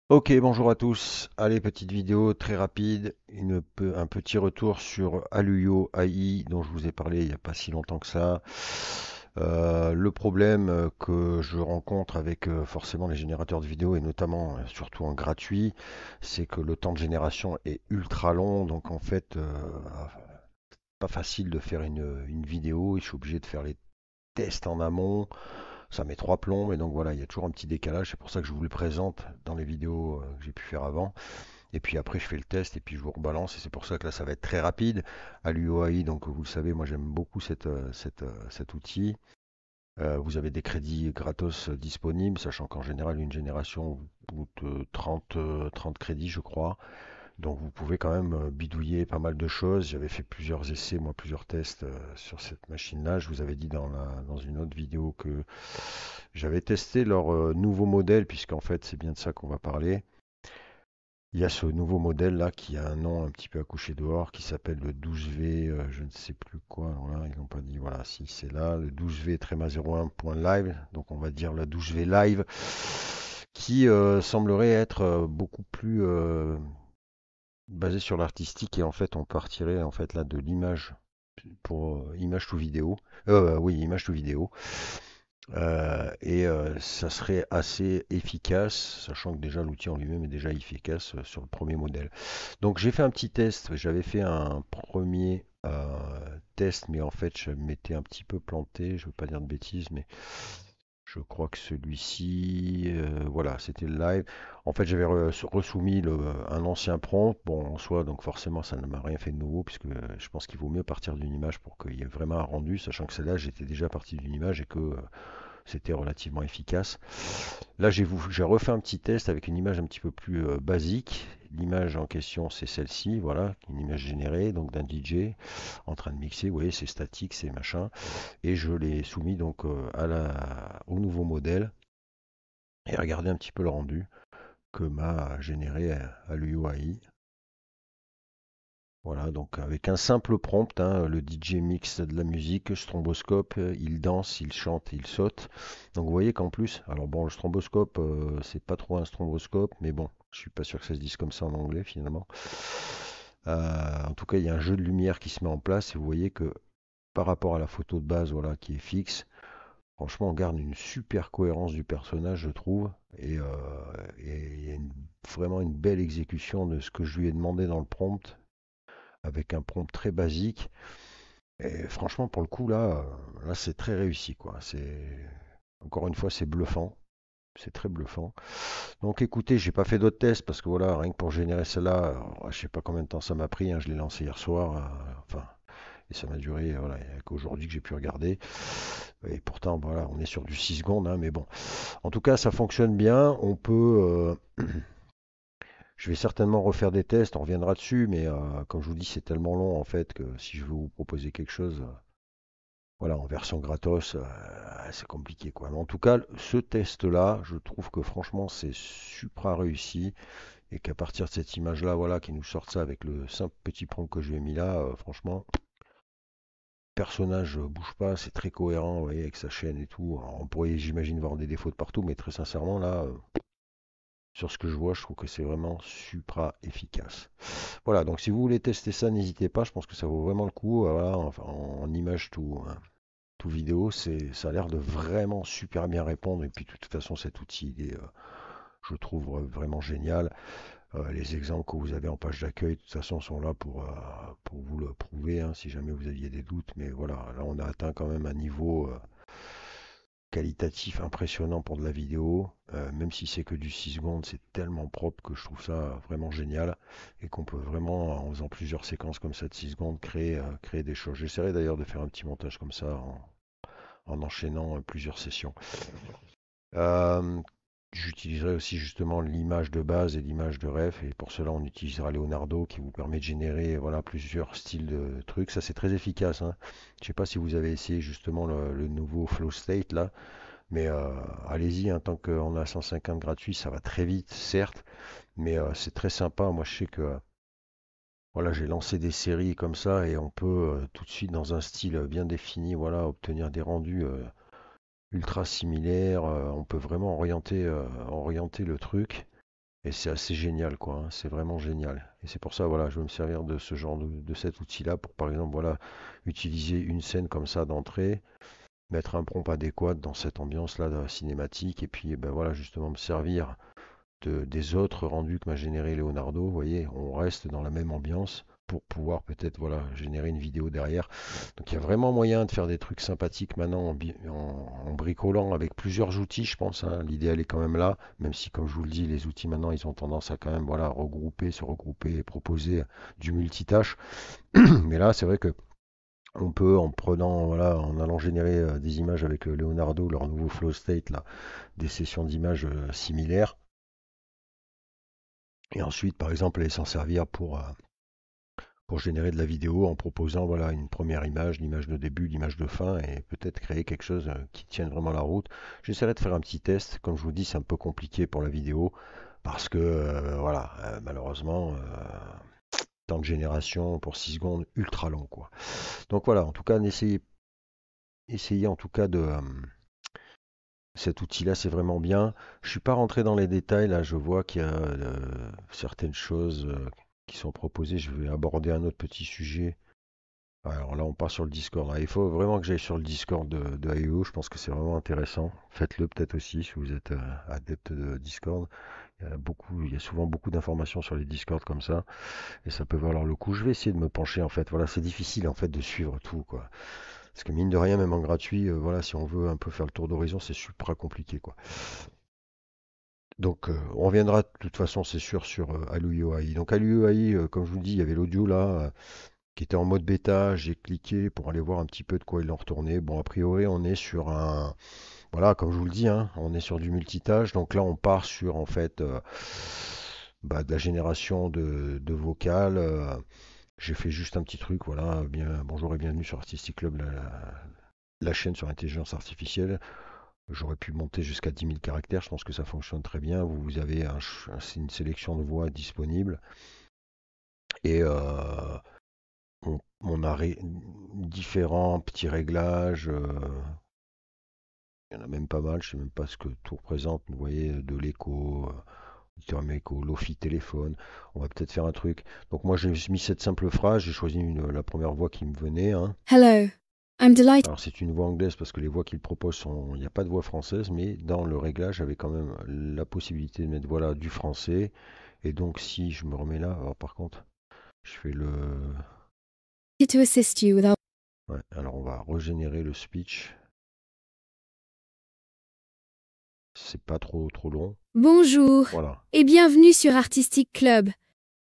Ok, bonjour à tous. Allez, petite vidéo très rapide, un petit retour sur Alluyo AI dont je vous ai parlé il n'y a pas si longtemps que ça. Le problème que je rencontre avec forcément les générateurs de vidéos et notamment surtout en gratuit, c'est que le temps de génération est ultra long, donc en fait, pas facile de faire une vidéo et je suis obligé de faire les tests en amont. Ça met trois plombs et donc voilà, il y a toujours un petit décalage. C'est pour ça que je vous le présente dans les vidéos que j'ai pu faire avant. Et puis après, je fais le test et puis je vous rebalance. Et c'est pour ça que là, ça va être très rapide. À l'UOAI, donc vous le savez, moi j'aime beaucoup cet outil. Vous avez des crédits gratos disponibles, sachant qu'en général, une génération vous coûte 30 crédits, je crois. Donc vous pouvez quand même bidouiller pas mal de choses. J'avais fait plusieurs essais, moi plusieurs tests sur cette machine-là. Je vous avais dit dans une autre vidéo que j'avais testé leur nouveau modèle, puisqu'en fait c'est bien de ça qu'on va parler. Il y a ce nouveau modèle là qui a un nom un petit peu accouché dehors qui s'appelle le 12V, je ne sais plus quoi. Alors là, ils n'ont pas dit, voilà, si c'est là, le 12V 01.live, donc on va dire le 12V live, qui semblerait être beaucoup plus basé sur l'artistique et en fait on partirait en fait là de l'image pour image to vidéo. Oui, image to vidéo. Ça serait assez efficace, sachant que déjà l'outil en lui-même est déjà efficace sur le premier modèle. Donc j'ai fait un petit test, j'avais fait un premier test, mais en fait je m'étais un petit peu planté, je ne veux pas dire de bêtises, mais je crois que celui-ci, voilà, c'était le live. En fait, j'avais resoumis un ancien prompt. Bon, en soi, donc forcément, ça ne m'a rien fait de nouveau, puisque je pense qu'il vaut mieux partir d'une image pour qu'il y ait vraiment un rendu, sachant que celle-là, j'étais déjà parti d'une image et que c'était relativement efficace. Là, j'ai refait un petit test avec une image un petit peu plus basique. L'image en question, c'est celle-ci, voilà, une image générée donc d'un DJ en train de mixer. Vous voyez, c'est statique, c'est machin. Et je l'ai soumis donc au nouveau modèle et regardez un petit peu le rendu que m'a généré à l'UI. Voilà, donc avec un simple prompt, hein, le DJ mixe de la musique, stromboscope, il danse, il chante, il saute. Donc vous voyez qu'en plus, alors bon, le stromboscope, c'est pas trop un stromboscope, mais bon, je suis pas sûr que ça se dise comme ça en anglais finalement. En tout cas, il y a un jeu de lumière qui se met en place et vous voyez que par rapport à la photo de base, voilà, qui est fixe, franchement, on garde une super cohérence du personnage, je trouve, et il y a vraiment une belle exécution de ce que je lui ai demandé dans le prompt avec un prompt très basique. Et franchement, pour le coup, là c'est très réussi, quoi. Encore une fois, c'est bluffant. C'est très bluffant. Donc écoutez, j'ai pas fait d'autres tests parce que voilà, rien que pour générer cela, je sais pas combien de temps ça m'a pris, hein, je l'ai lancé hier soir, enfin, et ça m'a duré, voilà, il n'y a qu'aujourd'hui que j'ai pu regarder. Et pourtant, voilà, on est sur du 6 secondes, hein, mais bon. En tout cas, ça fonctionne bien. Je vais certainement refaire des tests, on reviendra dessus, mais comme je vous dis, c'est tellement long en fait que si je veux vous proposer quelque chose, voilà, en version gratos, c'est compliqué quoi. Mais en tout cas, ce test-là, je trouve que franchement, c'est supra réussi et qu'à partir de cette image-là, voilà, qui nous sortent ça avec le simple petit prompt que je lui ai mis là, franchement, le personnage bouge pas, c'est très cohérent, vous voyez, avec sa chaîne et tout. Alors, on pourrait, j'imagine, voir des défauts de partout, mais très sincèrement, là, sur ce que je vois, je trouve que c'est vraiment supra efficace. Voilà, donc si vous voulez tester ça, n'hésitez pas, je pense que ça vaut vraiment le coup. Voilà, enfin, en image tout vidéo, ça a l'air de vraiment super bien répondre. Et puis de toute façon, cet outil, je trouve vraiment génial. Les exemples que vous avez en page d'accueil, de toute façon, sont là pour vous le prouver, hein, si jamais vous aviez des doutes. Mais voilà, là, on a atteint quand même un niveau qualitatif impressionnant pour de la vidéo. Même si c'est que du 6 secondes, c'est tellement propre que je trouve ça vraiment génial et qu'on peut vraiment, en faisant plusieurs séquences comme ça de 6 secondes, créer des choses. J'essaierai d'ailleurs de faire un petit montage comme ça en enchaînant plusieurs sessions. Euh, J'utiliserai aussi justement l'image de base et l'image de ref et pour cela on utilisera Leonardo qui vous permet de générer voilà plusieurs styles de trucs. Ça c'est très efficace, hein. Je sais pas si vous avez essayé justement le nouveau Flow State là. Mais allez-y, hein, tant qu'on a 150 gratuits, ça va très vite, certes, mais c'est très sympa. Moi, je sais que voilà, j'ai lancé des séries comme ça et on peut tout de suite, dans un style bien défini, voilà, obtenir des rendus ultra similaires. On peut vraiment orienter le truc Et c'est assez génial, quoi, hein. C'est vraiment génial. Et c'est pour ça, voilà, je vais me servir de ce genre de cet outil-là pour, par exemple, voilà, utiliser une scène comme ça d'entrée, mettre un prompt adéquat dans cette ambiance-là de la cinématique, et puis, ben voilà, justement me servir des autres rendus que m'a généré Leonardo. Vous voyez, on reste dans la même ambiance pour pouvoir peut-être voilà générer une vidéo derrière. Donc il y a vraiment moyen de faire des trucs sympathiques maintenant en bricolant avec plusieurs outils, je pense, hein. L'idéal est quand même là, même si comme je vous le dis, les outils maintenant ils ont tendance à quand même voilà regrouper, se regrouper et proposer du multitâche. Mais là c'est vrai que on peut en prenant voilà en allant générer des images avec Leonardo, leur nouveau flow state là, des sessions d'images similaires. Et ensuite, par exemple, aller s'en servir pour générer de la vidéo en proposant voilà, une première image, l'image de début, l'image de fin, et peut-être créer quelque chose qui tienne vraiment la route. J'essaierai de faire un petit test. Comme je vous dis, c'est un peu compliqué pour la vidéo parce que voilà, malheureusement, temps de génération pour 6 secondes, ultra long quoi. Donc voilà, en tout cas, essayez en tout cas de cet outil-là, c'est vraiment bien. Je suis pas rentré dans les détails, là, je vois qu'il y a certaines choses qui sont proposées. Je vais aborder un autre petit sujet. Alors là, on part sur le Discord, hein. Il faut vraiment que j'aille sur le Discord de IEO. Je pense que c'est vraiment intéressant. Faites-le peut-être aussi si vous êtes adepte de Discord. Il y a souvent beaucoup d'informations sur les Discords comme ça, et ça peut valoir le coup. Je vais essayer de me pencher en fait. Voilà, c'est difficile en fait de suivre tout quoi. Parce que mine de rien, même en gratuit, voilà, si on veut un peu faire le tour d'horizon, c'est super compliqué quoi. Donc on reviendra de toute façon, c'est sûr, sur Alluio AI. Donc Alluio AI, comme je vous le dis, il y avait l'audio là qui était en mode bêta. J'ai cliqué pour aller voir un petit peu de quoi il en retournait. Bon, a priori, on est sur un, voilà, comme je vous le dis, hein, on est sur du multitâche. Donc là, on part sur en fait bah, de la génération de vocales. J'ai fait juste un petit truc, voilà. Bien, bonjour et bienvenue sur Artistic Club, la chaîne sur l'intelligence artificielle. J'aurais pu monter jusqu'à 10 000 caractères, je pense que ça fonctionne très bien. Vous avez une sélection de voix disponible et on a différents petits réglages. Il y en a même pas mal, je sais même pas ce que tout représente. Vous voyez, de l'écho, écho, Lofi téléphone. On va peut-être faire un truc. Donc moi j'ai mis cette simple phrase, j'ai choisi la première voix qui me venait, hein. Hello, I'm delighted. Alors c'est une voix anglaise parce que les voix qu'il propose il n'y a pas de voix française, mais dans le réglage j'avais quand même la possibilité de mettre voilà du français. Et donc si je me remets là, alors par contre, je fais le, To assist you with our... ouais, alors on va régénérer le speech. C'est pas trop long. Bonjour Voilà. et bienvenue sur Artistic Club,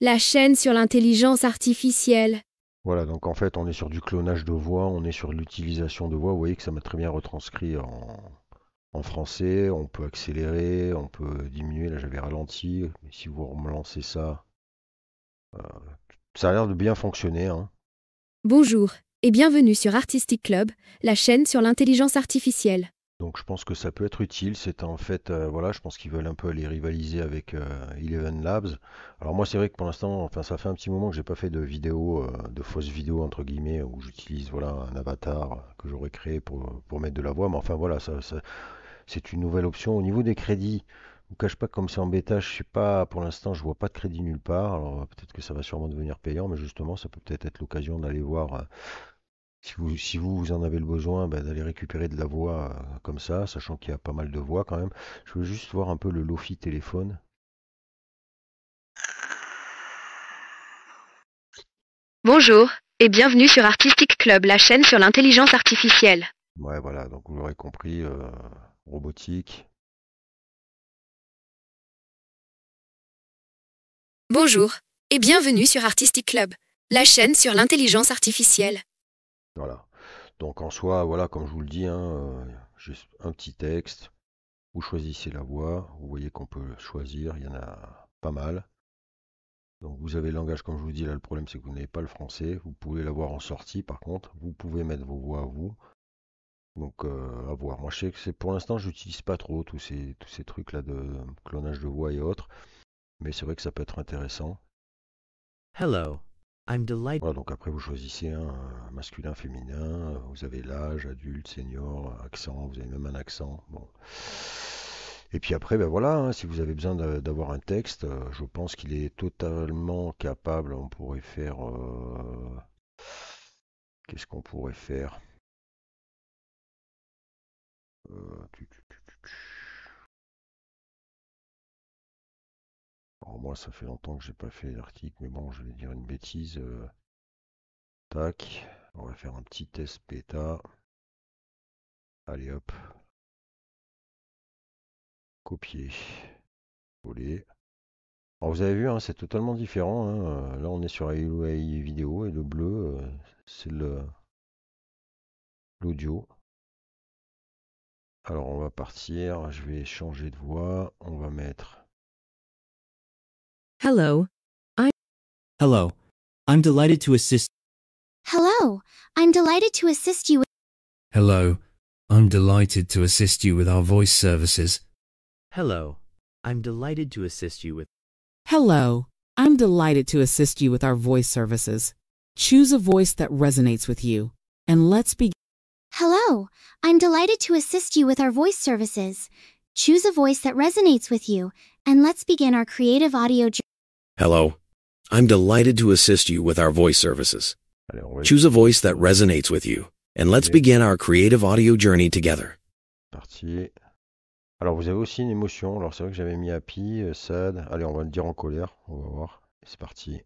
la chaîne sur l'intelligence artificielle. Voilà, donc en fait on est sur du clonage de voix, on est sur l'utilisation de voix. Vous voyez que ça m'a très bien retranscrit en français. On peut accélérer, on peut diminuer. Là j'avais ralenti. Mais si vous me lancez ça, ça a l'air de bien fonctionner, hein. Bonjour et bienvenue sur Artistic Club, la chaîne sur l'intelligence artificielle. Donc je pense que ça peut être utile. C'est en fait, voilà, je pense qu'ils veulent un peu aller rivaliser avec Eleven Labs. Alors moi c'est vrai que pour l'instant, enfin ça fait un petit moment que j'ai pas fait de vidéo, de fausses vidéos entre guillemets, où j'utilise voilà un avatar que j'aurais créé pour mettre de la voix. Mais enfin voilà, c'est une nouvelle option. Au niveau des crédits, je vous cache pas que comme c'est en bêta, je sais pas, pour l'instant je vois pas de crédit nulle part. Alors peut-être que ça va sûrement devenir payant, mais justement ça peut peut-être être l'occasion d'aller voir. Si vous en avez le besoin, bah, d'aller récupérer de la voix comme ça, sachant qu'il y a pas mal de voix quand même. Je veux juste voir un peu le Lofi téléphone. Bonjour et bienvenue sur Artistic Club, la chaîne sur l'intelligence artificielle. Ouais, voilà, donc vous l'aurez compris, robotique. Bonjour et bienvenue sur Artistic Club, la chaîne sur l'intelligence artificielle. Voilà. Donc en soi, voilà, comme je vous le dis, hein, j'ai un petit texte. Vous choisissez la voix. Vous voyez qu'on peut choisir, il y en a pas mal. Donc vous avez le langage, comme je vous dis, là le problème c'est que vous n'avez pas le français. Vous pouvez l'avoir en sortie par contre. Vous pouvez mettre vos voix à vous. Donc à voir. Moi je sais que c'est pour l'instant j'utilise pas trop tous ces trucs là de clonage de voix et autres, mais c'est vrai que ça peut être intéressant. Hello, I'm delighted. Voilà, donc après vous choisissez un masculin, féminin, vous avez l'âge, adulte, senior, accent, vous avez même un accent. Bon. Et puis après, ben voilà, hein, si vous avez besoin d'avoir un texte, je pense qu'il est totalement capable. On pourrait faire. Qu'est-ce qu'on pourrait faire? Tu, tu, tu, tu. Alors moi, ça fait longtemps que j'ai pas fait l'article, mais bon, je vais dire une bêtise. Tac, on va faire un petit test bêta. Allez hop, copier, coller. Alors vous avez vu, hein, c'est totalement différent, hein. Là, on est sur AI vidéo et le bleu, c'est l'audio. Alors on va partir, je vais changer de voix, on va mettre. Hello, Hello, I'm delighted to assist. Hello, I'm delighted to assist you with. Hello, I'm delighted to assist you with our voice services. Hello, I'm delighted to assist you with. Hello, I'm delighted to assist you with our voice services. Choose a voice that resonates with you, and let's begin. Hello, I'm delighted to assist you with our voice services. Choose a voice that resonates with you, and let's begin our creative audio journey. Hello, I'm delighted to assist you with our voice services. Allez, on va Choose a voice that resonates with you, and let's begin our creative audio journey together. parti. Alors vous avez aussi une émotion, alors c'est vrai que j'avais mis happy, sad. Allez, on va le dire en colère, on va voir. C'est parti.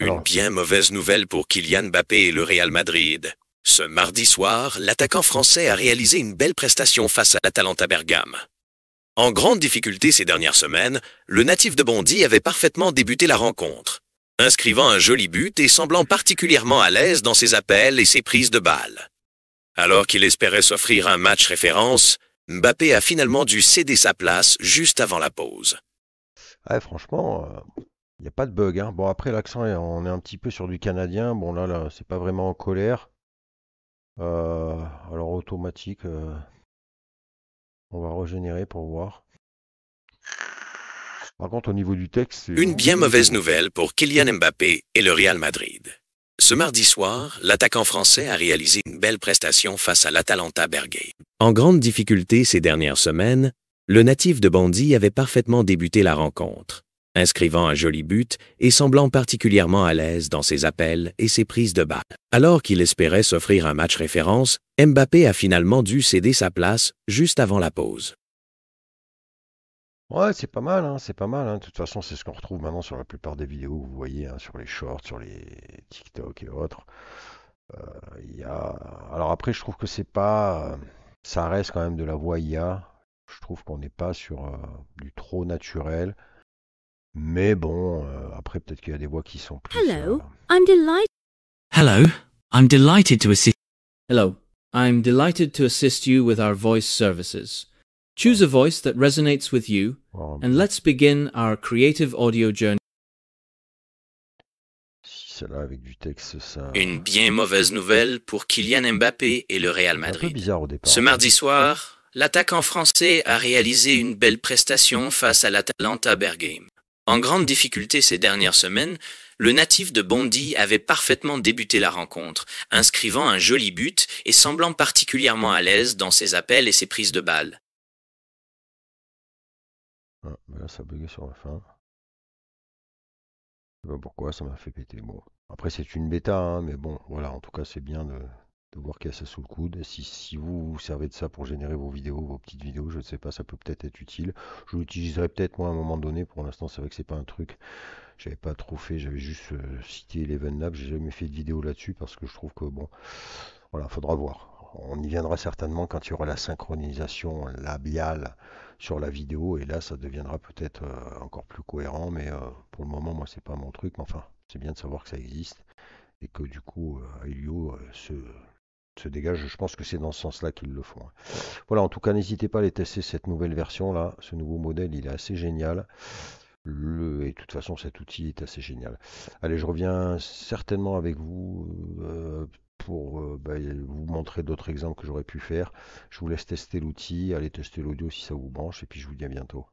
Une Alors, bien mauvaise nouvelle pour Kylian Mbappé et le Real Madrid. Ce mardi soir, l'attaquant français a réalisé une belle prestation face à l'Atalanta Bergame. En grande difficulté ces dernières semaines, le natif de Bondy avait parfaitement débuté la rencontre, inscrivant un joli but et semblant particulièrement à l'aise dans ses appels et ses prises de balles. Alors qu'il espérait s'offrir un match référence, Mbappé a finalement dû céder sa place juste avant la pause. ouais, franchement, il n'y a pas de bug, hein. Bon, après, l'accent, on est un petit peu sur du canadien. Bon, là, c'est pas vraiment en colère. Alors, automatique, on va régénérer pour voir. Par contre, au niveau du texte, c'est... Une bien mauvaise nouvelle pour Kylian Mbappé et le Real Madrid. Ce mardi soir, l'attaquant français a réalisé une belle prestation face à l'Atalanta Bergame. En grande difficulté ces dernières semaines, le natif de Bondy avait parfaitement débuté la rencontre, inscrivant un joli but et semblant particulièrement à l'aise dans ses appels et ses prises de balles. Alors qu'il espérait s'offrir un match référence, Mbappé a finalement dû céder sa place juste avant la pause. Ouais, c'est pas mal, hein, c'est pas mal, hein. De toute façon, c'est ce qu'on retrouve maintenant sur la plupart des vidéos, vous voyez, hein, sur les shorts, sur les TikTok et autres. Il y a... Alors après, je trouve que c'est pas... ça reste quand même de la voix IA. Je trouve qu'on n'est pas sur du trop naturel. Mais bon, après, peut-être qu'il y a des voix qui sont plus... hello, I'm delighted. Hello, I'm delighted to assist. Hello, I'm delighted to assist you with our voice services. Choose a voice that resonates with you, and let's begin our creative audio journey. Si celle-là avec du texte, ça... Une bien mauvaise nouvelle pour Kylian Mbappé et le Real C'est un peu Madrid. bizarre au départ. Ce mardi soir, l'attaquant français a réalisé une belle prestation face à l'Atalanta Bergame. En grande difficulté ces dernières semaines, le natif de Bondy avait parfaitement débuté la rencontre, inscrivant un joli but et semblant particulièrement à l'aise dans ses appels et ses prises de balles. Ah, bah là, ça buguait sur la fin. Je sais pas pourquoi, ça m'a fait péter. Bon, après, c'est une bêta, hein, mais bon, voilà, en tout cas, c'est bien de voir qu'il y a ça sous le coude. Et si vous vous servez de ça pour générer vos vidéos, vos petites vidéos, je ne sais pas, ça peut peut-être être utile. Je l'utiliserai peut-être moi à un moment donné. Pour l'instant, c'est vrai que c'est pas un truc. J'avais pas trop fait, j'avais juste cité Eleven Lab. J'ai jamais fait de vidéo là-dessus parce que je trouve que bon, voilà, faudra voir. On y viendra certainement quand il y aura la synchronisation labiale sur la vidéo et là ça deviendra peut-être encore plus cohérent, mais pour le moment moi c'est pas mon truc, mais enfin c'est bien de savoir que ça existe et que du coup Helio se dégage. Je pense que c'est dans ce sens-là qu'ils le font, hein. Voilà, en tout cas n'hésitez pas à aller tester cette nouvelle version là, ce nouveau modèle il est assez génial. Et de toute façon cet outil est assez génial. Allez, je reviens certainement avec vous pour vous montrer d'autres exemples que j'aurais pu faire. Je vous laisse tester l'outil, allez tester l'audio si ça vous branche, et puis je vous dis à bientôt.